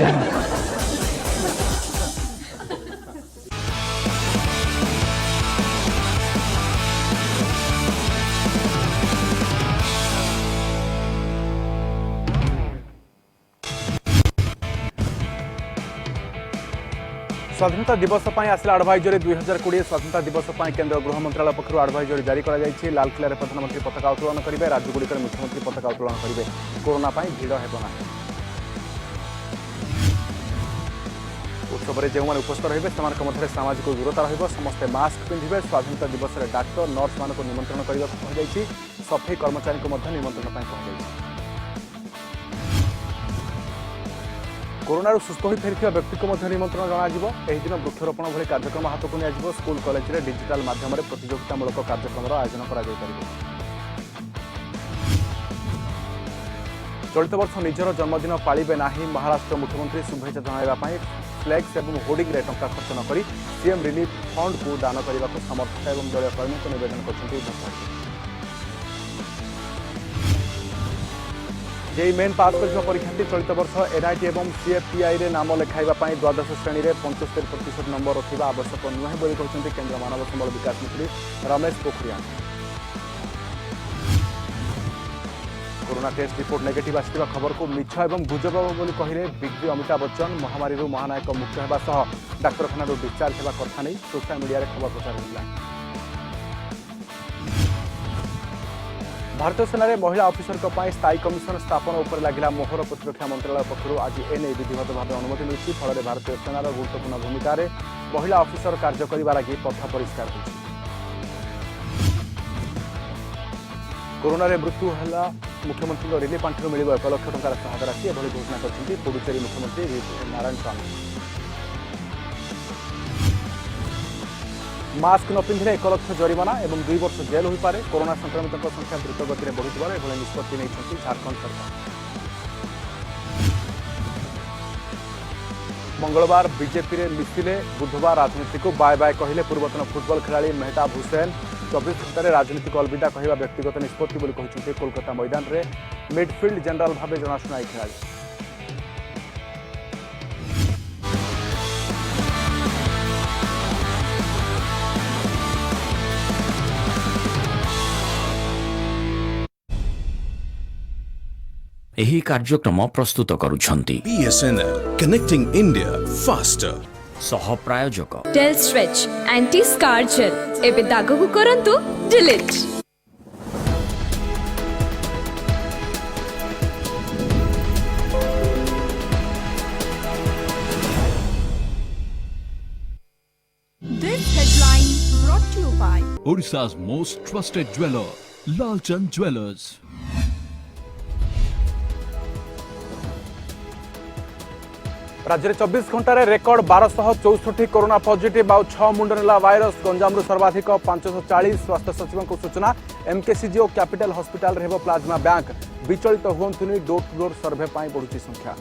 स्वाधीनता दिवस पर आसला आडभाइजरी 2020 स्वाधीनता दिवस पर केंद्र गृह मंत्रालय पक्षर आडभाइजरी जारी कर लालकिले में प्रधानमंत्री पताका उत्तोलन करेंगे राज्यगुड़िक मुख्यमंत्री पताका उत्तोलन करेंगे कोरोना भिड़ हेब ना उत्सव में जो मैंने उपस्थित रहे सामाजिक दूरता समस्ते मास्क पिंधे स्वाधीनता दिवस में डाक्तर नर्स मान निमंत्रण करने कहुई सफाई कर्मचारी को निमंत्रण कहुई कोरोना सुस्थ हो फेरी व्यक्ति को निमंत्रण जन वृक्षरोपण भली कार्यक्रम हाथ को निया स्कूल कॉलेज में डिजिटल माध्यम प्रतियोगितामूलक कार्यक्रम आयोजन कर चलित वर्ष निजर जन्मदिन पालिबे नाही महाराष्ट्र मुख्यमंत्री शुभेच्छा जणाइबा फ्लेक्स और होर्डिंग रे टंका खर्च नक सीएम रिलीफ फंड को दान करने को समर्थ और दलीय कर्मी को निवेदन कर जेई मेन पास कर परीक्षार्थी चलित वर्ष एनआईटी और सीएफटीआई रे नाम लिखाइबा द्वादश श्रेणी में 75% नंबर रखा आवश्यक नुहे बोली कहते केंद्र मानव संबल विकास मंत्री Ramesh Pokhriyal corona test report negative आसवा खबर को मिछ और गुजब बोली कहले बिग अमिताभ बच्चन महामारी महानायक मुक्त होगा डाक्तखाना डिस्चार्ज होगा कथा नहीं सोशल मीडिया खबर प्रचार होता भारतीय सेना महिला अफिसर स्थायी कमिशन स्थापन उपर लगिला मोहर प्रतिरक्षा मंत्रालय पक्षर आज एने विधिवत भाव अनुमति मिली फल भारतीय सेनार गुरुत्वपूर्ण भूमिका महिला अफिसर कार्य करने लगी पथ परिष्कार हो कोरोना मृत्यु है मुख्यमंत्री रिलीफ पांठि मिल 1 लाख टंकार सहायता राशि एभली घोषणा कर पुडुचेरी मुख्यमंत्री नारायण स्वामी मास्क न पिंधिले 1 लाख जरिमाना और 2 वर्ष जेल हो पारे कोरोना संक्रमितों संख्या द्रुत गति में बढ़ुवर एभली निष्पत्ति नहीं झारखंड सरकार मंगलवार बीजेपी रे मिसिले बुधवार राजनीति को बाय बाय कहले पूर्वतन फुटबॉल खिलाड़ी मेहताब हुसैन 24 घंटे राजनीति को अलविदा कहवा व्यक्तिगत निष्पत्ति बोली कहते कोलकाता मैदान में मिडफिल्ड जनरल भाव जनाशुना खिलाड़ी एही कार्यक्रम प्रस्तुत करुछंती BSNL Connecting India Faster सह प्रायोजक डेल स्ट्रेच एंटी स्कार जेल एबे दाग को करंतु delete This headline brought to you by Odisha's most trusted jeweler Lalchand Jewellers. राज्य में 24 घंटे रेकर्ड 1264 कोरोना पॉजिटिव आउ 6 मुंड नेला भाइरस गंजाम सर्वाधिक 540 स्वास्थ्य सचिव सूचना एमकेसीजी और कैपिटल हॉस्पिटल रे प्लाज्मा बैंक विचलित हुंतुनी डोर टू डोर सर्वे बढ़ुची संख्या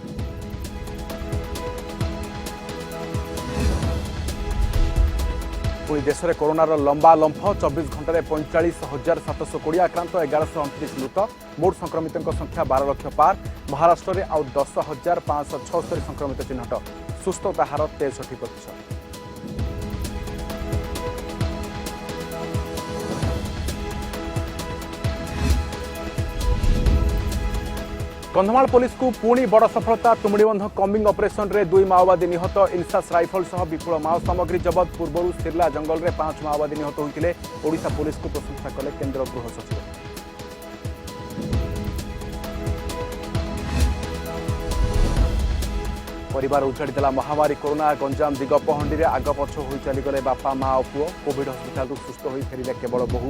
पुणी देश में कोरोनार लंबा लंफ 24 घंटे 45,720 आक्रांत 1129 मृत मोट संक्रमितों संख्या 12 लाख पार महाराष्ट्र में आउ 10,576 संक्रमित चिन्हट सुस्थता हार 63%। कंधमाल पुलिस को पुणी बड़ सफलता तुमड़ीबंध कम्बिंग ऑपरेशन रे 2 माओवादी निहत इनसास राइफल सह विपुल माओ सामग्री जबत पूर्व सिरला जंगल रे 5 माओवादी निहत होते ओडिशा पुलिस को प्रशंसा कले केंद्र गृह सचिव परिवार उछाड़ी महामारी कोरोना गंजाम दिगपहंडी रे आग पछ हो चलीगले बापा माँ और पुओ कोविड हस्पिटाल सुस्थ हो फेरिले केवल बहु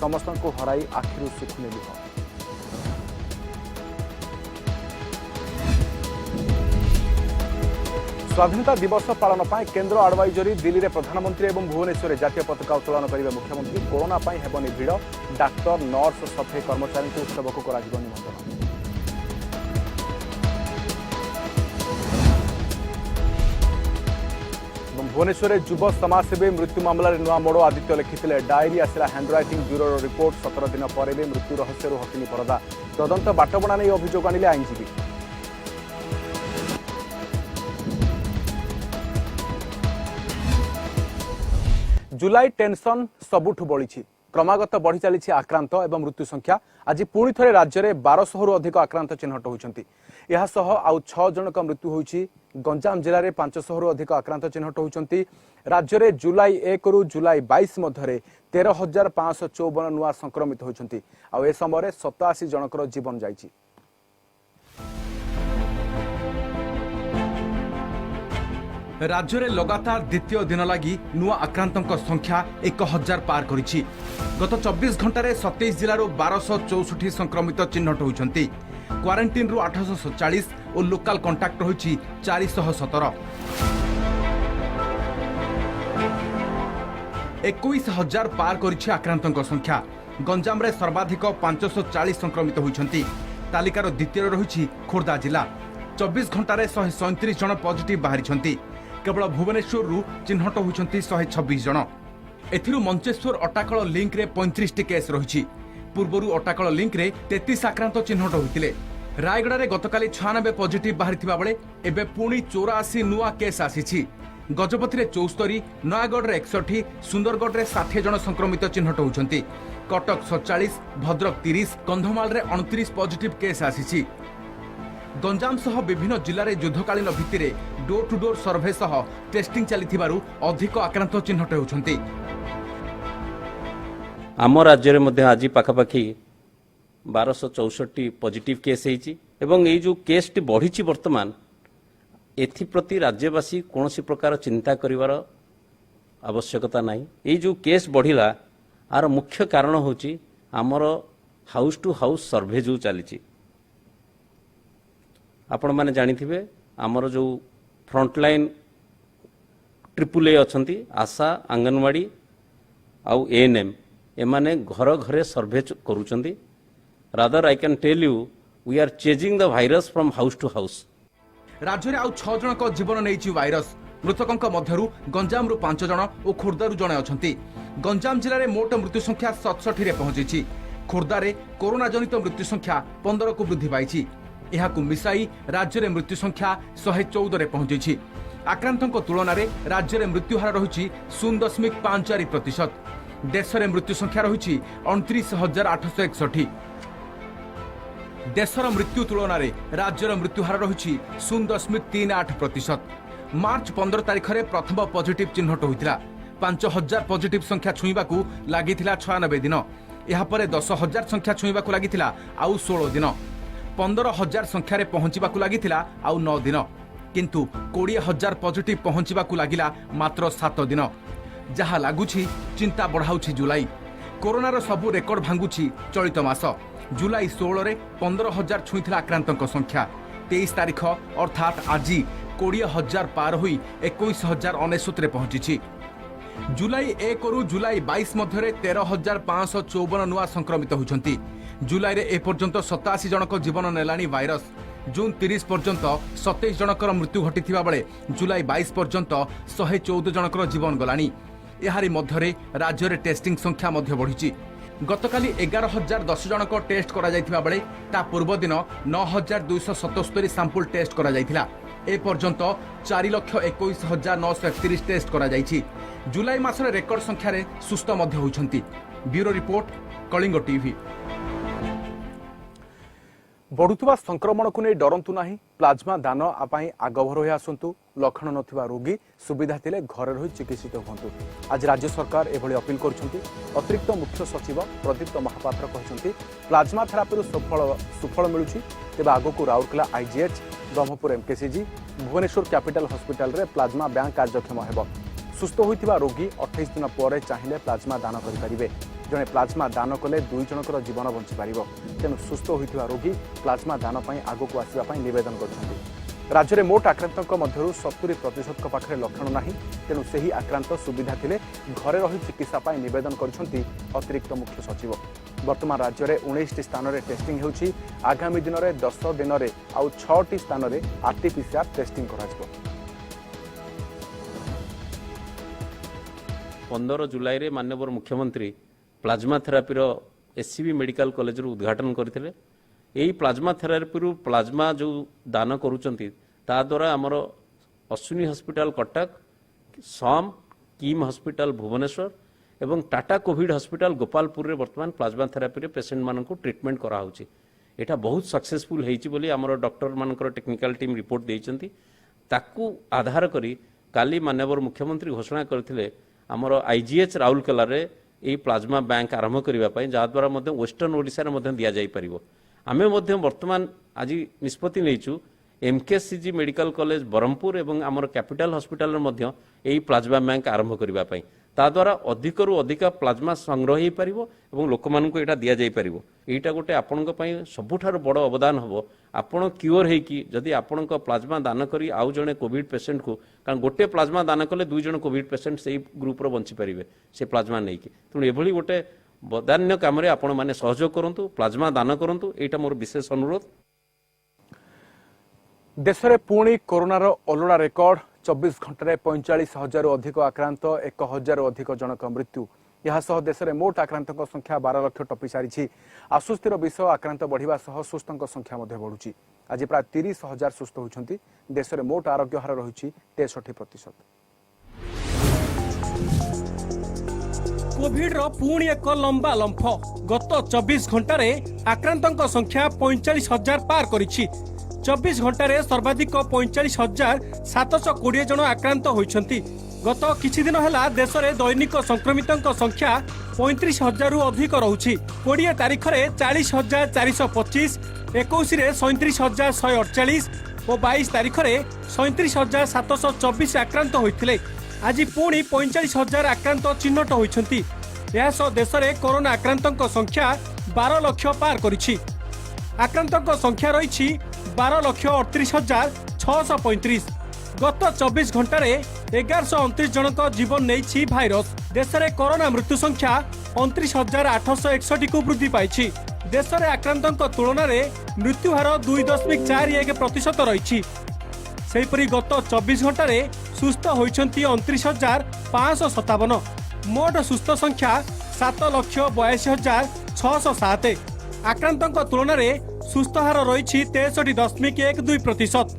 समस्त को हराई आखिर सुखुने लुह स्वाधीनता दिवस पालन पर केंद्र आडवाइजरी दिल्ली में प्रधानमंत्री और भुवनेश्वर में जातीय पताका उत्तोलन करेंगे मुख्यमंत्री कोरोना हेबनी भिड़ डाक्तर नर्स सफाई कर्मचारी उत्सव को निमंत्रण भुवनेश्वर में युव समाजसेवी मृत्यु मामलें नुआ मोड़ आदित्य लिखिते डायरी आसला हैंडराइटिंग ब्यूरो रिपोर्ट 17 दिन पर भी मृत्यु रहस्य हटिनी परदा तदंत बाटबणा नहीं अभियोग आनिले आईनजीवी जुलाई टेंशन सबुठु बढ़ी क्रमागत बढ़ी चली आक्रांत एवं मृत्यु संख्या आज पुणी थे राज्य में 1200 अधिक आक्रांत चिन्हट होती आउ 6 जनक मृत्यु होती गंजाम जिले में 500 अधिक आक्रांत चिन्हट होती राज्य में जुलाई 1 रु जुलाई 22 मध्य 13,554 नुआ संक्रमित होती आउ ए समय 87 जनकर जीवन जाइछि। राज्य में लगातार द्वितीय दिन लगी नुआ आक्रांतों संख्या 1000 पार करिछि। गत 24 घंटे 27 जिलार 1264 संक्रमित चिन्हट होती क्वारंटाइन रु 847 और लोकाल कंटाक्ट रही 417। 21,000 पार करिछि आक्रांतों संख्या। गंजाम रे सर्वाधिक 540 संक्रमित होती तालिकार द्वितीय रही खोर्धा जिला 24 घंटे 137 जन पॉजिटिव बाहरी केवल भुवनेश्वर रु चिन्हट होती 126 जन एथिरु मंचेश्वर अटाकल लिंक रे 35 केस रही पूर्वरु अटाकल लिंक रे 33 आक्रांत चिन्हट होते रायगड़ा रे गतकाली 96 पॉजिटिव बाहरी बाबळे एबे पुणी 84 नुआ केस आसीछि। गजपति रे 74 नयागढ़ रे 61 सुंदरगढ़ रे 60 जन संक्रमित चिन्हट होती कटक 47 भद्रक 30 कंधमाल रे 29 पॉजिटिव केस आसीछि। गंजाम सह विभिन्न जिले में युद्धकालीन भित्तिरे डोर टू डोर सर्वे सह टेस्टिंग चली अधिक आक्रांत चिन्हट होती। आम राज्य में आज पाखापाखि 1264 पॉजिटिव केस होती एवं ये जो केस टी बढ़ी वर्तमान एप्रति राज्यवासी कौन प्रकार चिंता करिवार आवश्यकता नहीं। ये जो केस बढ़िला आर मुख्य कारण होची आमर हाउस टू हाउस सर्वे जो चली आपण माने जानिथिबे आमर जो फ्रंटलाइन AAA अछंती आशा आंगनवाड़ी आउ ANM एमाने घर घरे सर्वे करूचंदी। Rather I can tell you we are chasing the virus from house to house. राज्य में आउ 6 जनक जीवन नहीं वायरस मृतकों मध्यरु गंजाम रु 5 जन और खोर्धा रु जणे अछंती। गंजाम जिले में मोट मृत्यु संख्या 67 रे पहुंची। खोर्धा रे कोरोना जनित मृत्यु संख्या 15 को वृद्धि पाई यहाकु मिसाई राज्य में मृत्यु संख्या 114 रे पहुंची। आक्रांतों तुलन में राज्य में मृत्यु हार रही 0.54%। देश में मृत्यु संख्या रही 29,861। देशर मृत्यु तुलन में राज्यर मृत्यु हार रही 0.38%। मार्च 15 तारिख में प्रथम पॉजिटिव चिन्हट होता 5,000 पॉजिटिव संख्या छुईबा लगी 96 दिन यापर 10,000 संख्या छुईबा लगी आउ 16 दिन 15,000 संख्यार पहुंचा लगी आउ 9 दिन किंतु 20,000 पॉजिटिव पहुंचा लगिला मात्र 7 दिन जहा लगुछि चिंता बढ़ाउछि जुलाई। कोरोनार सबु रेकर्ड भांगुछि चलित मास जुलाई 16 रे 15,000 छुईथिला आक्रांतों संख्या 23 तारिख अर्थात आज 20,000 पार हुई 21,069 रे पहुंची। जुलाई 1 रु जुलाई 22 मध्य 13,554 नुआ संक्रमित होती। जुलाई रे ए पर्यंत 87 जनक जीवन नेलानी वायरस। जून 30 पर्यंत 27 जनकर मृत्यु घटी बेले जुलाई 22 पर्यंत 114 जनकर जीवन गलानी। यारी मध्य राज्य में टेस्टिंग संख्या बढ़ी गतकाली 11,010 जनक टेस्ट करा जायथिबा बेले ता पूर्व दिन 9,277 सैंपल टेस्ट करा जायथिला। ए पर्यंत 4,21,931 टेस्ट करा जायछि। जुलाई मासरे रेकर्ड संख्या रे सुस्थ मध्य होइछंती। Bureau report Kalinga TV. बढ़ुवा संक्रमण को नहीं डरंतु नहीं प्लाज्मा दान आपाई आगभर हो आसतु लक्षण नथिबा रोगी सुविधा थिले घरे रही चिकित्सित हुंतु। आज राज्य सरकार एभली अपील करछंती। अतिरिक्त मुख्य सचिव प्रदीप्त महापात्र कहछंती प्लाज्मा थेरापी सुफल मिलुछि तेबे आगको Rourkela IGH Brahmapur MKCG Bhubaneswar capital hospital रे प्लाज्मा बैंक कार्यक्षम हेबो। सुस्थ होइतिबा रोगी 28 दिन पर चाहिए प्लाज्मा दान करि परिबे। जड़े प्लाज्मा दान कले 2 जनकर जीवन बंची पार तेणु सुस्थ होइतिबा रोगी प्लाज्मा दान पई आगको आसिबा निवेदन करछंती। राज्य में मोट आक्रांतों मध्य 70% पाखे लक्षण नहीं तेणु से आक्रांत सुविधा थिले घरे रही चिकित्सा पाई निवेदन करछंती अतिरिक्त मुख्य सचिव। वर्तमान राज्य में 19 स्थान में टेस्टिंग होउछि। आगामी दिन में 10 दिन में आउ 6 स्थान में RT-PCR टेस्टिंग कराजिबो। 15 जुलाई रे माननीय मुख्यमंत्री प्लाज्मा थेरापीर SCB मेडिकल कॉलेज उद्घाटन करथिले। यही प्लाज्मा थेरापी प्लाज्मा जो दान करुचंती ता द्वारा आमर अश्विनी हॉस्पिटल कटक सम किम हॉस्पिटल भुवनेश्वर एवं टाटा कोविड हॉस्पिटल गोपालपुर रे वर्तमान प्लाज्मा थेरापी रे पेशेंट मानक ट्रीटमेंट करा होची एटा बहुत सक्सेसफुल हेची बोली हमर डॉक्टर मानकर टेक्निकल टीम रिपोर्ट देइचंती ताकू आधार करी काली माननीय मुख्यमंत्री घोषणा करथिले हमर आईजीएच राउरकेला रे एई प्लाज्मा बैंक आरंभ करिवा पई जा द्वारा मध्ये वेस्टर्न ओडिसा रे मध्ये दिया जाई परिबो आमे मध्ये वर्तमान आज निष्पत्ति नेइचु एमकेसीजी मेडिकल कॉलेज बरहमपुर एवं आमर कैपिटल हॉस्पिटल रे मध्ये एई प्लाज्मा बैंक आरंभ करिवा पई ता द्वारा अधिकरू अधिक प्लाज्मा संग्रह हो पार और लोक मानक यहाँ दि जापर यहाँ गोटे आपण सबुठार बड़ अवदान हम आपण क्योर होगी जदि आपण प्लाज्मा दान करी आउ जड़े कोविड पेसेंट को कारण गोटे प्लाज्मा दान कले 2 जन कोविड पेसेंट से ग्रुप बंची पारे से प्लाज्मा नहीं तेणु एभली गोटे बदान्य काम आपण मैंने सहयोग करूँ प्लाज्मा दान करूँ यहाँ मोर विशेष अनुरोध। देश में पुणी कोरोनार अलोड़ा रेकर्ड 24 घंटे 45,000 अधिक आक्रांत 1,000 अधिक जनक मृत्यु यह देश में मोट आक्रांत संख्या 12 लाख टपी सारी आश्वस्तिर विषय आक्रांत बढ़िया सुस्थ संख्या बढ़ुची आज प्राय 30,000 सुस्थ होती देश में मोट आरोग्य हार रही 63%। कोविड रो पुणी एक लंबा लंफ गत 24 घंटे आक्रांतों संख्या 45,000 पार करिछि 24 घंटे सर्वाधिक 45,720 जन आक्रांत होइछंती गत किछि दिन हला देश में दैनिक संक्रमितों संख्या 35,000 रु अधिक रहुछि 20 तारीख रे 40,425 21 रे 37,148 और 22 तारीख रे 37,724 आक्रांत होइथिले आज पुणी 45,000 आक्रांत चिन्हट होइछंती यह सह देश में कोरोना आक्रांतों संख्या 12 लाख पार करिछि आक्रांतों संख्या रही 12,38,635 गत 24 घंटे 1129 जनक जीवन नहीं भाइरस देश में कोरोना मृत्यु संख्या 29,861 को वृद्धि पाई देश में आक्रांतों तुलन में मृत्यु हार 2.41% रही सेहीपरि गत 24 घंटे सुस्थ होइछंती 29,557 मोट सुस्थ संख्या 7,82,607 आक्रांतों तुलन में सुस्थ हार रही 63.12%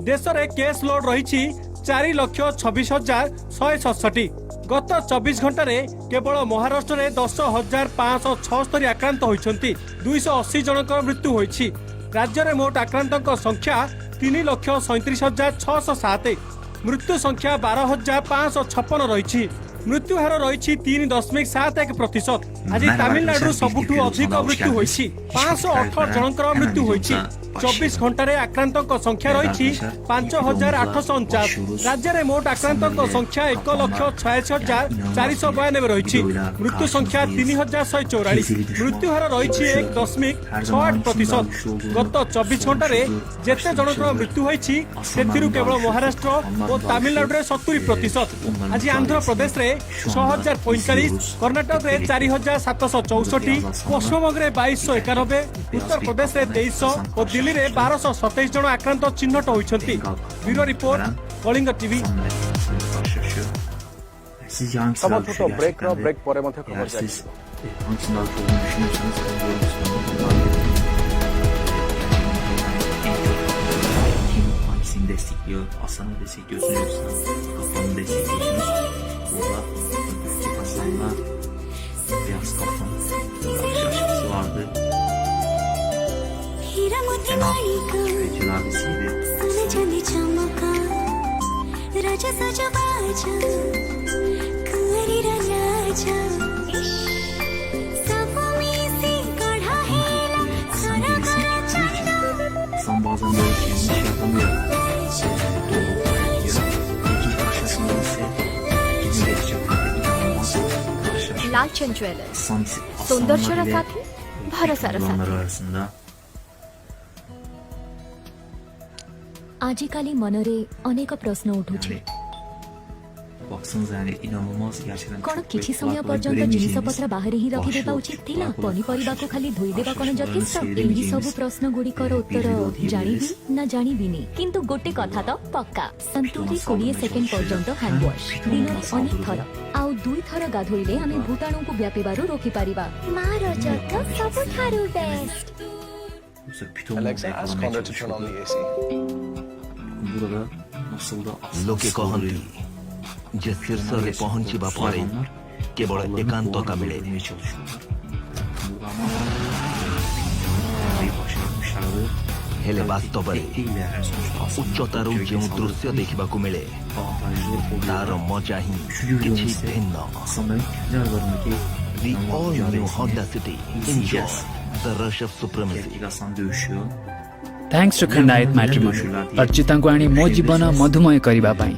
देश में केस लोड रही 4,26,167 गत 24 घंटे केवल महाराष्ट्र में 10,576 आक्रांत होइछंती 280 जनक मृत्यु होइछि राज्य में मोट आक्रांतों संख्या 3,37,607 मृत्यु संख्या 12,556 रही मृत्यु हार रही 3.71% आज तमिलनाडु सबुठू अधिक मृत्यु होइछि 518 जनकर मृत्यु होइछि 24 घंटे आक्रांतों संख्या रही 5,849 राज्य में मोट आक्रांतों संख्या 1,86,492 रही मृत्यु संख्या 3,144 मृत्यु हार रही 1.68% गत 24 घंटे जेते जनकर मृत्यु होइछि सेथिरु केवल महाराष्ट्र और तमिलनाडु 70% आज आंध्र प्रदेश रे 6,045 कर्नाटक रे 4,764 पश्चिम बंग रे 2,291 उत्तर प्रदेश रे 2,300 और दिल्ली रे 1,227 जन आक्रांत चिन्हट होइछंती bureau report Kalinga TV. Break पर खबर जारी destekliyor, Hasan'ı destekliyorsunuz, kafamı destekliyorsunuz. Burada Hasan'la beyaz kafam karşılaşması vardı. Cenab Küfetül abisiyle. İnsan bazen böyle kendini şey yapamıyor. Lalchand jewellers सौंदर्यर साथी भरोसार साथी आजिकाली मनरे अनेक प्रश्न उठुछि कौन किछि समय पर्यंत जिनिस पत्र बाहर ही रखि देबा उचित थिला पनिपरिबा को खाली धोई देबा कोन जथेष्ट एही सब प्रश्न गुड़िकर उत्तर जानिबी ना जानिबिनी किंतु गोटे कथा तो पक्का संतुली 20 सेकेंड पर्यंत हैंड वॉश दिन अनेक थर आउ 2 थर गाधोइले आमे भूताणु को व्यापिबारु रोकि परिबा मार जत सब Tharu best Alexa, ask Connor to turn on the AC. Burada nasıl da लोके कहन्ति जे शीर्ष रे पहुंचीबा परे केवल एकांतता मिले हेले वास्तव उच्चतार जो दृश्य देखा मिले तार मजा ही किछि भिन्न The all new Honda City. Enjoy the rush of supremacy. Thanks to Khandayat matrimony Archita को आनी मो जीवन मधुमय करबा पाई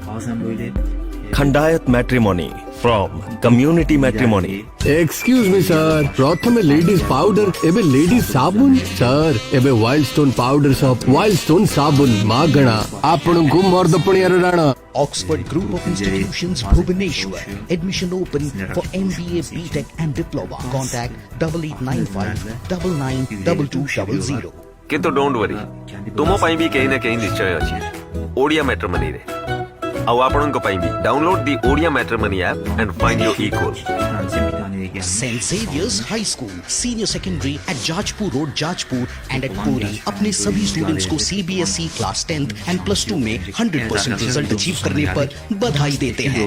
Khandayat matrimony from community matrimony excuse me sir Pratham ladies powder एबे लेडीज साबुन सर एबे वाइल्ड स्टोन पाउडर सब वाइल्ड स्टोन साबुन मागणा आपन को मर्द पणियार Rana Oxford Group of Institutions, Bhubaneswar. Admission open for MBA, BTech and Diploma. Contact 8895992200. किंतु डोंट वरी तुम पाई भी कहीं ना कहीं निश्चय अच्छी ओडिया मैट्रिमोनी रे आउ आपन को पाई भी download the Odia matrimony app and find your equal St. Xavier's High School, Senior Secondary at Jajpur Road, Jajpur and at Puri अपने सभी स्टूडेंट्स को CBSE class 10th and plus 2 में 100% रिजल्ट अचीव करने पर बधाई देते हैं।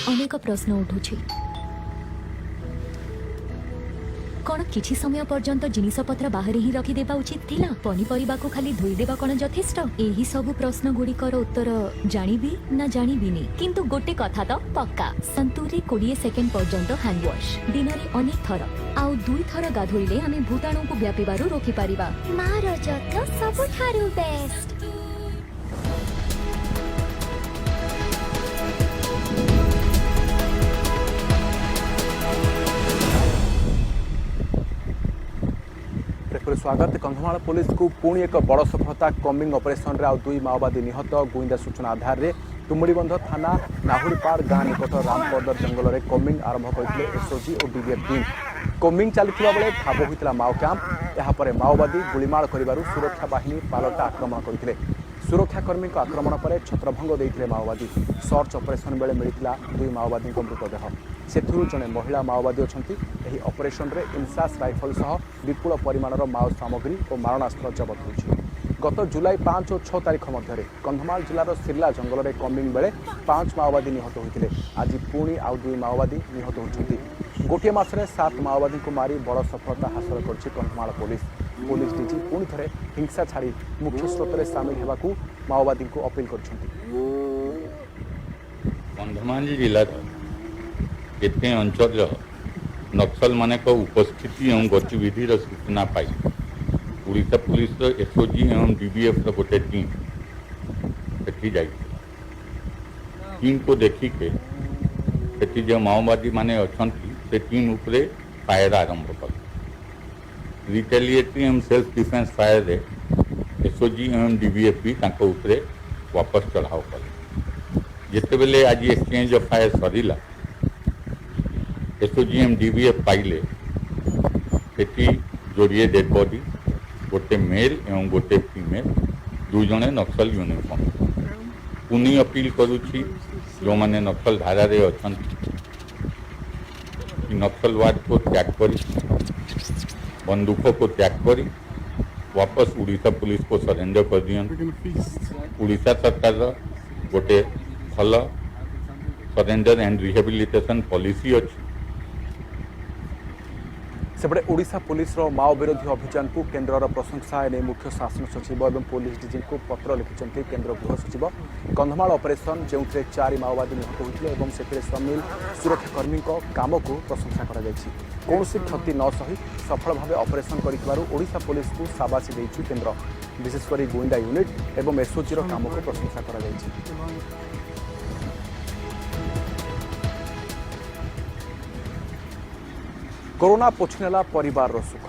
अनेक प्रश्न उठुछि कौन किछि समय पर्यंत जिनिसपत्र बाहर ही रखी देबा उचित थिला पनीपरिबा को खाली धोई देबा कोन यथेष्ट एही सब प्रश्न गुड़िकर उत्तर जानिबी ना जानिबिनी किंतु गोटे कथा तो पक्का संतूरी 20 सेकेंड पर्यंत हैंड वॉश दिन रे अनेक थर आउ 2 थर गाधोइले आमे भूताणु को व्यापीबारु रोकी परिबा मार जत्न सबठारु बेस्ट स्वागत कंधमाल पुलिस को पुणी एक बड़ सफलता कॉम्बिंग ऑपरेशन रे 2 माओवादी निहत गुइंदा सूचना आधार रे तुमुड़ीबंध थाना नाहुरीपाड़ गाँ निकट रामपदर जंगल में कॉम्बिंग आरंभ करते एसओजी और डीबीएफ टीम कॉम्बिंग चलता बेले ठाब होता माओ कैंप यापर माओवादी गुलीमाड़ कर सुरक्षा बाहिनी पालटा आक्रमण करते सुरक्षाकर्मी आक्रमण पर छत्रभंग देते माओवादी सर्च ऑपरेशन बेले मिलता 2 माओवादी मृतदेह से जड़े महिला माओवादी अच्छा यह ऑपरेशन रे इंसास राइफल सह विपुल परिमाणर माओ सामग्री और मारणास्त्र जबत होती गत जुलाई 5 और 6 तारीख मध्य कंधमाल जिलार सिरला जंगल में कॉम्बिंग बेले 5 माओवादी निहत होते आज पुणी आउ 2 माओवादी निहत होती गोटे मासरे 7 माओवादी को मारी बड़ सफलता हासिल कर कंधमाल पुलिस डीजी पुणी थे हिंसा छाड़ी मुख्य स्रोत में सामिल होगा माओवादी को अपील कर कंधमाल जिला केते अंचल नक्सल मान उपस्थिति एवं गतिविधि सूचना पाई उड़ीसा पुलिस एसओजी एवं डीबीएफ गोटे टीम सेठी टीम को देखिके सेठी जो माओवादी माने अछंती से टीम उपरे फायर आरंभ कले रिटेलिएटरी एवं सेल्फ डिफेंस फायर रे एसओजी एवं डीबीएफ भी तांको उपरे वापस चढ़ाव कले जेते बेले आज एक्सचेंज ऑफ फायर सरीला एसओजीएम डीबीएफ पाइले सेठी जोड़िए डेड बॉडी गोटे मेल एवं गोटे फीमेल 2 जने नक्सल यूनिफॉर्म पुनी अपील करुछि जो माने नक्सल धारा रे अछंती नक्सलवाद को त्याग करी बंदूकों को त्याग करी वापस उड़ीसा पुलिस को सरेंडर कर दियन उड़ीसा सरकार गोटे भल सरेंडर एंड रिहेबिलिटेशन पॉलिसी अच्छी सेपटे ओडिशा पुलिस माओ विरोधी अभियान को केन्द्र प्रशंसा एने मुख्य शासन सचिव और पुलिस डीजी को पत्र लिखिं केन्द्र गृह सचिव कंधमाल ऑपरेशन जो 4 माओवादी निहत होते से सामिल सुरक्षाकर्मी काम को प्रशंसा कौन क्षति न सही सफल भाव ऑपरेशन करोडिशा पुलिस को साबासी देती केन्द्र विशेषकर गुइंदा यूनिट और एसओजी काम को प्रशंसा कर कोरोना पोछनेला परिवार सुख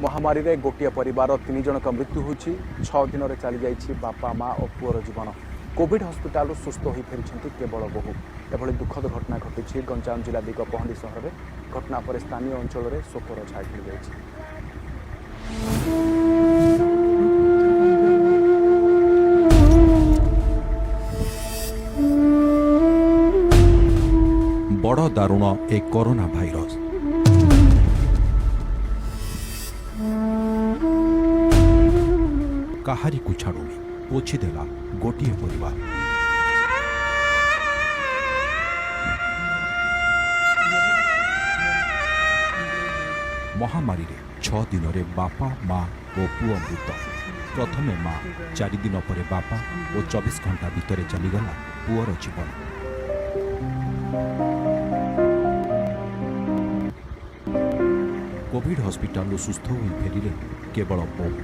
महामारी रे गोटे परिवार 3 जनक मृत्यु होछि 6 दिन रे चली जाइछि बापा माँ और पुअर जीवन कोविड हस्पिटाल सुस्थ हो फेरी केवल बहु एभली दुखद घटना घटी गंजाम जिला दिगपहंडी सहर में घटना पर स्थानीय अंचल में शोकर छाई खेली जाइछि। दारुण ए कोरोना भाइरस काहारी को छाड़ुनी पोछीदेला गोटे परिवार। महामारी 6 दिन रे बापा माँ और पुओ मृत। प्रथमे माँ 4 दिन पर बापा और 24 घंटा भितर चलीगला पुओर जीवन। कोविड हॉस्पिटल सुस्थ हो फेरिले केवल बोहू।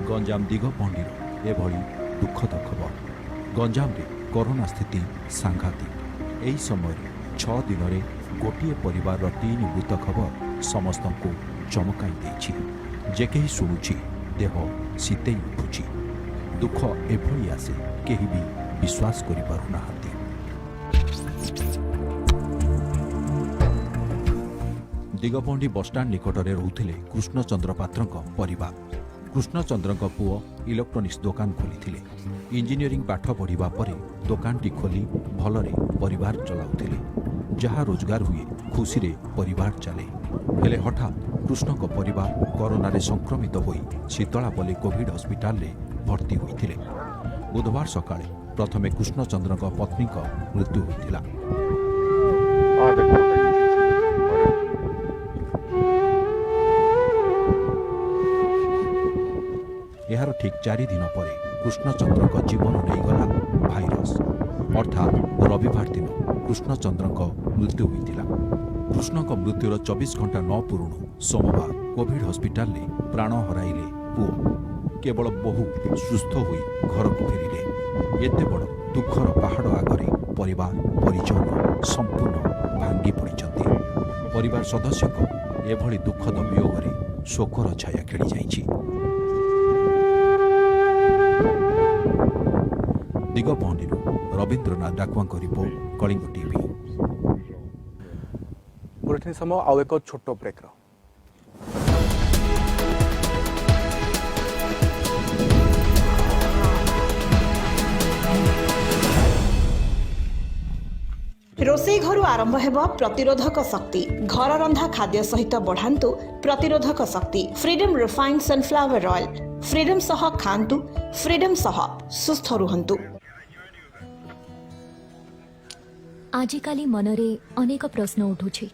गंजाम दिगपहंडीर एभली दुखद खबर। गंजाम रे कोरोना स्थिति सांघातिक। एही समय 6 दिन रे गोटे परिवार 3 मृत खबर समस्त को चमकाई देछि। जे केही शुणुछि देह शीतई उठुछि। दुख एभली आसे केही भी विश्वास करि पारु नाहांती। दिगपहंडी बसस्टाण्ड निकटरे रहुथिले कृष्णचंद्र पात्रଙ୍କ परिवार। कृष्णचंद्रଙ୍କ पुओ इलेक्ट्रोनिक्स दुकान खोलिथिले। इंजीनियरिंग पाठ पढ़िबा परे दुकानटी खोली भलरे परिवार चलाउथिले। जहाँ रोजगार हुए खुशी रे परिवार चले। हेले हठात कृष्णଙ୍କ परिवार कोरोना रे संक्रमित होई शीतलापल्ली कोविड हॉस्पिटल रे भर्ती होइथिले। बुधवार सकाळे प्रथमे कृष्णचंद्रଙ୍କ पत्नीଙ୍କ मृत्यु होइथिला। यार ठीक 4 दिन पर कृष्णचंद्रଙ୍କ जीवन नहींगला भाइरस। अर्थात रविवार दिन कृष्णचंद्रଙ୍କ मृत्यु होइथिला। कृष्णଙ୍କ मृत्युर 24 घंटा न पुरुणु सोमवार कोविड हॉस्पिटल रे प्राण हराइले पुओ। केवल बहु सुस्थ होई घर को फेरिले। एते बड़ दुखर पहाड़ आगरे परिवार परिजन संपूर्ण भांगी पड़िछंती। परिवार सदस्य एभली दुखद वियोगरे शोकर छाया खेली जाइछि। दिगपहंडीरू रवींद्रनाथ डाकुआंक रिपोर्ट कलिंग टीवी। बुलेटिन समय आउ एक छोट ब्रेक्र। रोषेई घर आरंभ हेब प्रतिरोधक शक्ति। घर रंधा खाद्य सहित बढ़ांतु प्रतिरोधक शक्ति। Freedom refined sunflower oil. Freedom सह खांतु, फ्रीडम सह सुस्थ रुहंतु। आजिकाली मनरे अनेक प्रश्न उठुछि।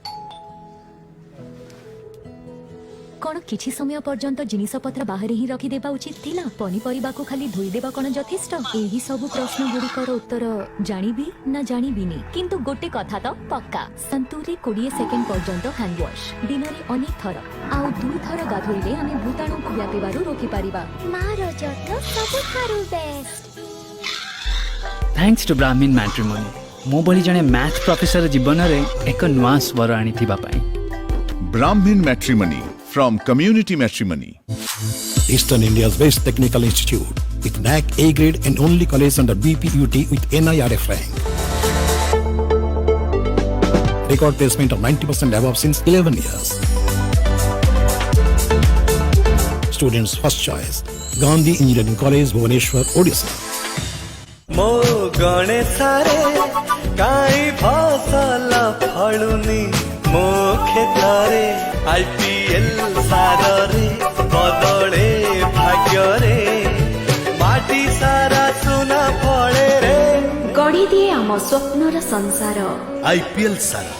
कौन किछि समय पर्यंत जिनिसपत्र बाहर ही रखी देबा उचित थिला? पनीपरिबा को खाली धोई देबा कोन यथेष्ट? एही सब प्रश्न गुड़िकर उत्तर जानिबी ना जानिबिनी, किंतु गोटे कथा तो पक्का। संतूरी 20 सेकेंड पर्यंत हैंड वॉश दिन में अनेक थर आउ 2 थर गाधोइले आमे भूताणु को व्यापिबारु रोकी परिबा। मारो जतो सबुठारु बेस्ट। थैंक्स टू ब्राह्मण मैट्रिमोनी मो भली जने मैथ प्रोफेसर जीवन रे एक नुआ स्वर आनिथिबा पई। Brahmin Matrimony from Community Matrimony. Eastern India's best technical institute with NAC A grade and only college under BPUT with NIRF rank. Record placement of 90% above since 11 years. Students first choice Gandhi Engineering College, Bhubaneswar, Odisha. मो गणेशारे काई फसल फलुनी मो खेतरे IPL सारे बदले भाग्य रे माटी सारा सुना फले रे गड़ी दिए आम स्वप्नर संसार IPL सारा।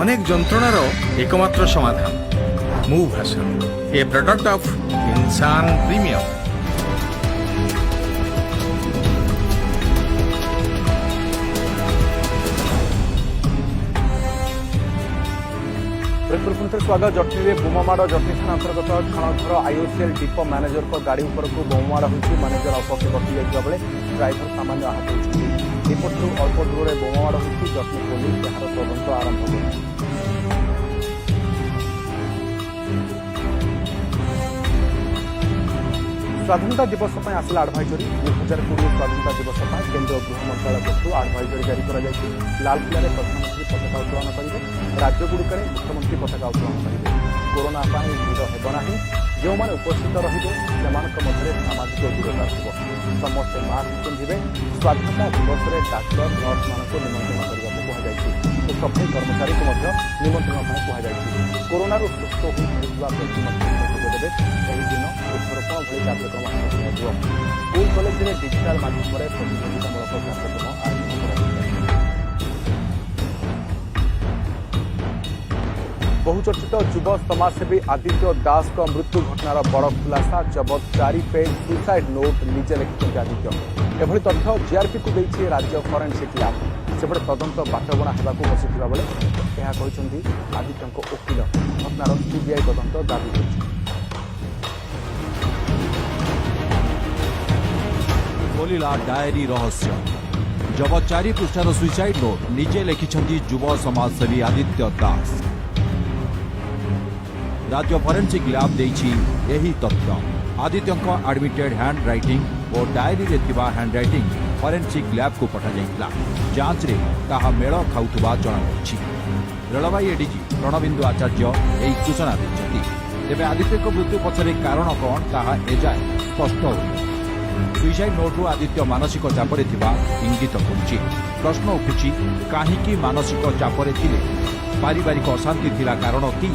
अनेक যন্ত্রণার একমাত্র সমাধান মুভ ভাষণ, এ প্রোডাক্ট অফ ইনসান প্রিমিয়াম। स्वागत। जटनी में बोमामाड़ जटनी थाना अंतर्गत खाणधर आईओसीएल डिपो मैनेजर को गाड़ी उपर को बोमामाड़ होती। मैनेजर अपके कटि जाता बेले ड्राइवर सामान्य आहत होती। रिपोर्ट अल्प दूर में बोमामाड़ होती। जटनी पुलिस यार तदंत आरंभ कर। स्वाधीनता दिवस पर आसला आडभाइजरी 2020 स्वाधीनता दिवस पर केंद्रीय गृह मंत्रालय पक्षर आडभाइजरी जारी कर लालकिले प्रधानमंत्री पताका उत्तोलन करेंगे राज्यगुड़िक मुख्यमंत्री पताका उत्तोलन करेंगे कोरोना भिड़ हेबना जो मैंने उपस्थित रहे से सामाजिक दूरता रहा समस्ते मास्क पिंधे स्वाधीनता दिवस में डाक्तर नर्स मान निमंत्रण करने कहुई सफाई कर्मचारी को निमंत्रण कहुई कोरोना सुस्थ हो व्यक्ति जोगदेवे दिन वृक्षरोपण भली कार्यक्रम आयोजित स्कूल कॉलेज में डिजिटाल माध्यम प्रतियोगितामूलक कार्यक्रम आयोजन कर बहुचर्चित युव समाजसेवी आदित्य दास को मृत्यु घटनार बड़ खुलासा जबत 4 पेज सुसाइड नोट निजे लिखिं आदित्य एभली तथ्य जीआरपी को देछि राज्य फरेन्सिक लैब सेपटे तदंत बाटबणा होगा बसिथिबा बेले ଏହା କହିଛନ୍ତି आदित्यଙ୍କ ओकिल घटनार सीबीआई तदंत दाबी करछि खोलिला डायरी रहस्य जब 4 पृष्ठार सुइसाइड नोट निजे लिखिछंती युव समाजसेवी आदित्य दास राज्य फरेन्सिक लैब देछि एही तथ्य आदित्यଙ୍କ एडमिटेड हैंड राइटिंग और डायरी रे थिबा हैंड राइटिंग फरेन्सिक लैब को पठा जाइतला जांच रे ताहा मेल खाउथबा जणा पड़छि रेलवाई एडीजी प्रणबिंदु आचार्य एही सूचना दैछथि तेबे आदित्यଙ୍କ मृत्यु पछरे कारण कोन ताहा एजाय स्पष्ट होई सुइसाइड नोट आदित्य मानसिक चापरे थिबा इंगित करुछि प्रश्न उठुछि काहेकि मानसिक चापरे थिले पारिवारिक अशांति थिला कारण कि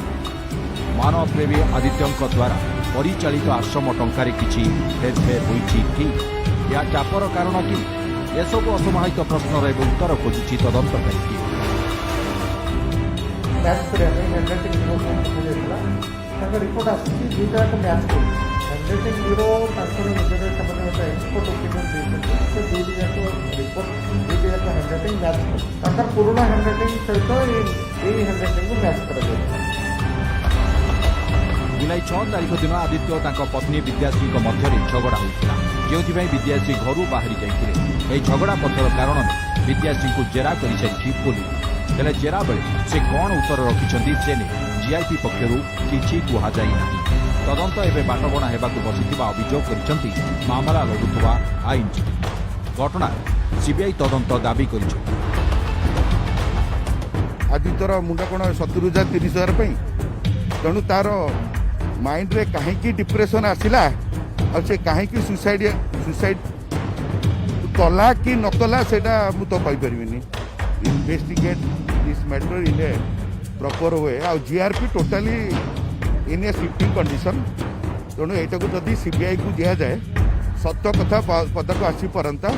मानव प्रेमी आदित्यଙ୍କ द्वारा परिचालित आश्रम टंकार किछि हेरफेर होइछि कि या चापर कारण कि एसबू असमाहित प्रश्नर एवं उत्तर खोजुछि तदंतकारी टीम रिपोर्ट आसी दुईटा मैच कर handwriting bureau export opinion report दुईटा हैंडराइटिंग मैच कर पुराना हैंडराइटिंग सहित ये हैंडराइटिंग को मैच कर जुलाई 6 तारिख दिन आदित्य तांको पत्नी विद्याश्री मध्य झगड़ा होता जो विद्याश्री घर बाहरी जाते झगड़ा पथर कारण विद्याश्री को जेरा कर सारी पुलिस हेले जेरा बेले से कौन उत्तर रखिंट से जीआईपी पक्षर किसी कहुना तदंत एवं बाटबणा होगा बसिथिबा अभियोग कर मामला लड़ुवा आईनजीवी घटना सीबीआई तदंत दाबी कर आदित्यर मुंडा कौन 70,000-30,000 तेणु तार माइंड रे कहीं डिप्रेशन आसिला से कहीं सुसाइड कला कि न कला से मुझे तो कहीपरि investigate this matter in a proper way आ GRP totally in a shifting condition तेणु यहाँ को जदि सीबीआई को दि जाए सत्य कथा पदक आसी पारंता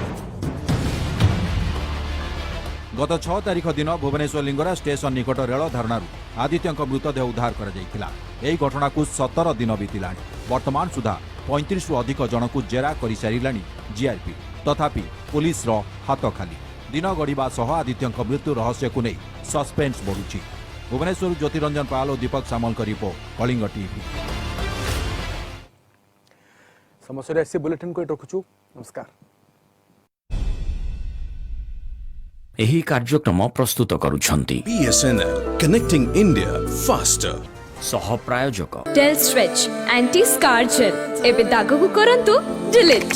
गत 6 तारिख दिन भुवनेश्वर लिंगराज स्टेशन निकट रेल धारणार आदित्यଙ୍କ मृतदेह उद्धार कर यही घटना को 17 दिन बीतला वर्तमान सुधा 35 रु अधिक जन को जेरा कर सारा जीआरपी तथापि पुलिस हाथ खाली दिन गढ़ा सह आदित्यଙ୍କ मृत्यु रहस्य को नहीं सस्पेन्स बढ़ुछि भुवनेश्वर ज्योतिरंजन पाल और दीपक सामल रिपोर्ट कलिंग टीवी समस्या एससी बुलेटिन को रखुछु नमस्कार एही कार्यक्रम प्रस्तुत करुछंती BSNL Connecting India Faster सह प्रायोजक Del Stretch Anti Scar Gel एबे दागକୁ କରନ୍ତୁ डिलीट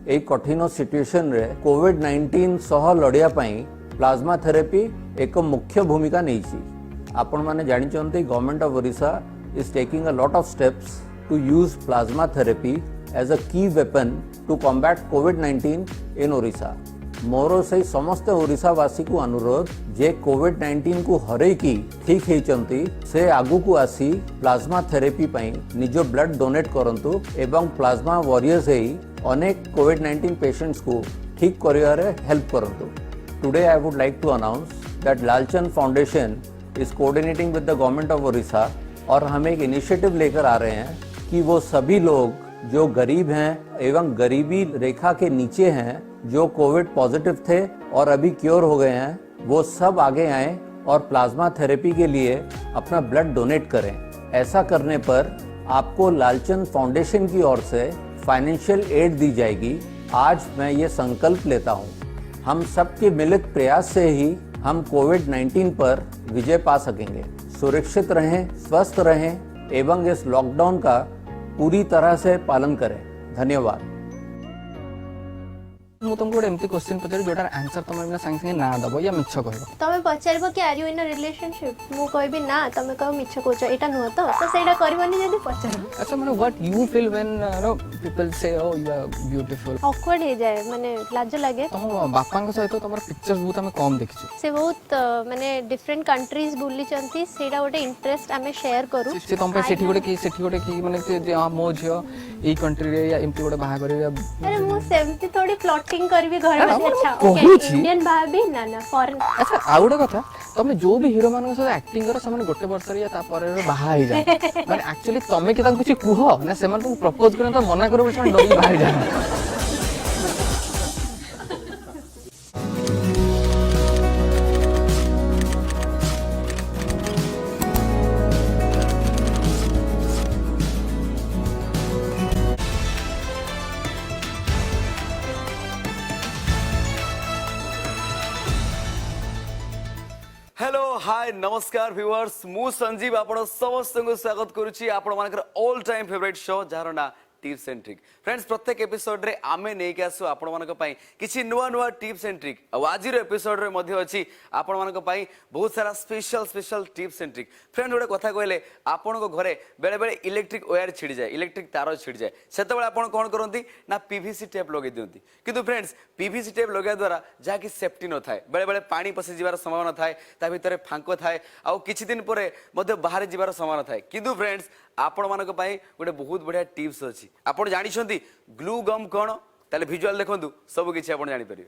ए कठिन सिचुएशन रे कोविड-19 सह लड़िया पई प्लाज्मा थेरेपी एक मुख्य भूमिका नहीं छी। आपण माने जानि चंती government of Odisha is taking a lot of steps to use plasma therapy as a key weapon to combat COVID-19 in Orissa. मोरो से समस्त ओडिशावासी को अनुरोध जे कोविड-19 को हरेकी ठीक हेचंती से आगु को आसी प्लाज्मा थेरेपी पई निजो ब्लड डोनेट करंतु एवं प्लाज्मा वॉरियर्स हेई अनेक कोविड-19 पेशेंट्स को ठीक करिवारे हेल्प करंतु. Today I would like to announce that Lalchand foundation is coordinating with the government of Orissa और हम एक इनिशिएटिव लेकर आ रहे हैं कि वो सभी लोग जो गरीब हैं एवं गरीबी रेखा के नीचे हैं, जो कोविड पॉजिटिव थे और अभी क्योर हो गए हैं, वो सब आगे आएं और प्लाज्मा थेरेपी के लिए अपना ब्लड डोनेट करें. ऐसा करने पर आपको लालचंद फाउंडेशन की ओर से फाइनेंशियल एड दी जाएगी. आज मैं ये संकल्प लेता हूँ, हम सबके मिलित प्रयास से ही हम कोविड-19 पर विजय पा सकेंगे. सुरक्षित रहें, स्वस्थ रहें एवं इस लॉकडाउन का पूरी तरह से पालन करें. धन्यवाद. ମୁଁ ତମକୁ ଗୋଟେ ଏମିତି କ୍ୱେଶ୍ଚିନ୍ ପଚାରି ଯୋଉଟାର ଆନ୍ସର ତମେ ବିନା ସାଙ୍ଗେ ସାଙ୍ଗେ ନା ଦବ ୟା ମିଛ କହିବ. ତମେ ପଚାରିବ କି ଆର୍ ୟୁ ଇନ୍ ଅ ରିଲେସନशिप, ମୁଁ କହିବି ନା, ତମେ କହିବ ମିଛ କହୁଛ, ଏଇଟା ନୁହଁ ତ ସେଇଟା କରିବନି ଯଦି ପଚାରିବ. ଆଚ୍ଛା ମାନେ what you feel when people say oh you are beautiful? awkward ହେଇଯାଏ, ମାନେ ଲାଜ ଲାଗେ. ତମ ବାପାଙ୍କ ସହିତ ତମର ପିକ୍ଚର୍ସ ବହୁତ ଆମେ କମ ଦେଖିଛୁ. ସେ ବହୁତ ମାନେ ଡିଫରେଣ୍ଟ କଣ୍ଟ୍ରିଜ ବୁଲିଛନ୍ତି, ସେଇଟା ଗୋଟେ ଇଣ୍ଟରେଷ୍ଟ ଆମେ ସେୟାର କରୁ. ସେ ତମ ପାଇଁ ସେଠି ଗୋଟେ କି ମାନେ ମୋ ଝିଅ ଏଇ କଣ୍ଟ୍ରିରେ ୟା ଏମିତି ଗୋଟେ ବାହା କରିବେ. ଆରେ ମୁଁ ସେମିତି ଥୋଡ଼ି ପ୍ଲଟିଂ କରିବି ଘରେ ବସି. ଆଚ୍ଛା ଓକେ ଇଣ୍ଡିଆନ ଭାବି ନା ନା ଫରେନ୍. ଆଚ୍ଛା ଆଉ ଗୋଟେ କଥା, ତମେ ଯୋଉ ବି ହିରୋ ମାନଙ୍କ ସହିତ ଆକ୍ଟିଂ କର ସେମାନେ ଗୋଟେ ବର୍ଷରେ ୟା ତାପରେ ବାହା ହେଇଯାଏ. ମାନେ ଆକ୍ଚୁଆଲି ତମେ କି ତାଙ୍କୁ କିଛି କୁହ ନା ସେମାନେ ତମକୁ ପ୍ରପୋଜ କରେন ତ ମନା କରିବ, ସେମାନେ ଡରିକି ବାହା ହେଇଯାଏ. हेलो हाय नमस्कार व्यूअर्स, मु संजीव आपण समस्त को स्वागत करुच्ची आपण मानकर all time favourite show jar ना टिप्स एंड ट्रिक. फ्रेंड्स प्रत्येक एपिसोड रे आमे नै के आसु आपण मानक पई किछि नुवा नुवा टिप्स एंड ट्रिक. आज रो एपिसोड रे मध्ये अछि आपण मानक पई बहुत सारा special tips and trick. Friend गोटे कथा कहले आपण को घरे बेले बेले इलेक्ट्रिक वायर छिड़ी जाए, इलेक्ट्रिक तार छिड़ी जाए, सेतबेले आपण कोन करंती ना पीवीसी टेप लगे दियंती. किंतु फ्रेंड्स पीवीसी टेप लगे द्वारा जा कि सेफ्टी न थाए, बेले बेले पानी पसि जिवार संभावना थाए, ता भितरे फांको थाए, आ किछि दिन परे मध्ये बाहर जिवार संभावना थाए. किंतु फ्रेंड्स आपण मानक पई गोटे बहुत बढ़िया टिप्स अछि. आपण जानि छथि ग्लू गम कोन, ताले विजुअल देखंतु सब किछि आपण जानि परिबे.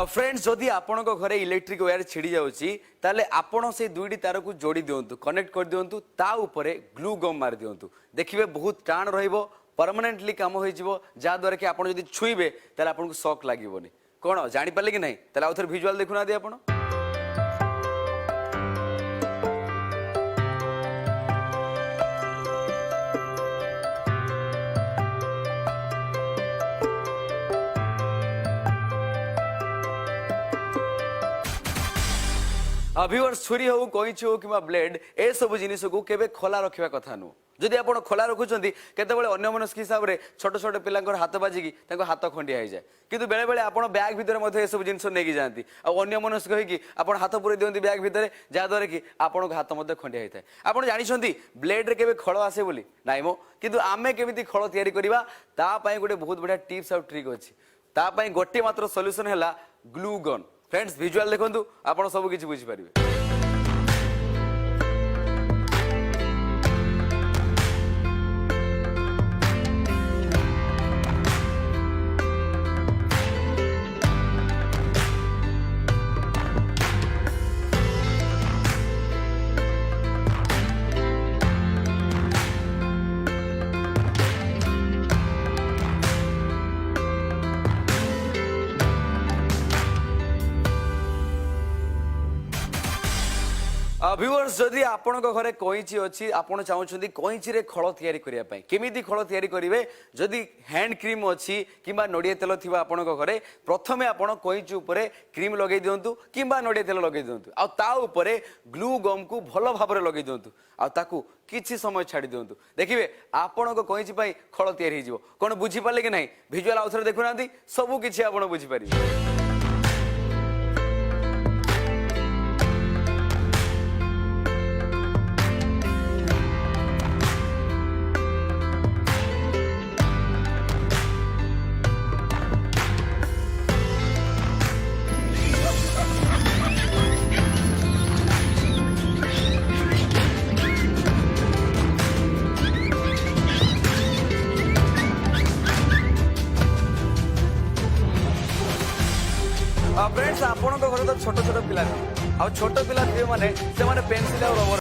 फ्रेंड्स जदि आपण घरे इलेक्ट्रिक वायर छिड़ी जाउची ताले आपण से दुईटी तार को जोड़ी दियंतु, कनेक्ट कर दियंतु, ता ऊपरे ग्लू गम मार दियंतु. देखिबे बहुत टाण रहिबो, परमानेंटली काम हो जिवो, जा द्वारा कि आपण जदि छुईबे ताले आपण को शॉक लागिबोनी. कोन जानि पाले कि नहीं, ताले आउथर विजुअल देखुना दे आपण. व्यूअर्स छुरी हो कईची हो कि ब्लेड ए सब जिनिस को केबे खोला रखिबा कथा नु. जदि आपण खोला रखुचंती केतेबेले अन्यमनस्क हिसाब रे छोट छोट पिलांकर हाथ बाजिकी तांको हाथ खंडिया हो जाए. किंतु बेले बेले आपण बैग भितर मध्ये ए सब जिनिस नेकी जांती आ अन्यमनस्क होई आपण हाथ पुरे दियंती बैग भितर, जा द्वारा कि आपण हाथ मध्ये खंडिया होइଥାଏ. आपण जानि छंती ब्लेड रे केबे खळ आसे बोली नाइ मो, किंतु आमे केमिति खळ तयारी करिबा ता पई गोटे बहुत बढ़िया टिप्स आ ट्रिक अछि. ता पई गोटे मात्र सॉल्यूशन हैला ग्लू गन. फ्रेंड्स विजुअल देखंतु आपण सब किछि बुझि परिबे. व्यूअर्स जदि आपण घरे कईची अच्छी आपण चाहूँ कईची रे खड़ तैयारी करिया पई केमिति खड़ तैयारी करिवे जदि हैंड क्रीम अच्छी किंबा नड़िया तेल थिबा आपण घरे प्रथमे आपण कईची उपरे क्रीम लगे दियंतु किंबा नड़िया तेल लगे दियंतु आ ता उपरे ग्लू गम को भल भाबरे लगे दियंतु आ ताकू किछि समय छाड़ी दियंतु देखिबे आपण को कईची पई खड़ तैयारी हिजिवो कोन बुझी पाले कि नाही विजुअल आउथरे देखुनांती सब किछि आपण बुझी पारिबे फ्रेंड्स आपण घरे तो छोट छोट पिला आ छोट पिला थे माने से माने पेंसिल और रबर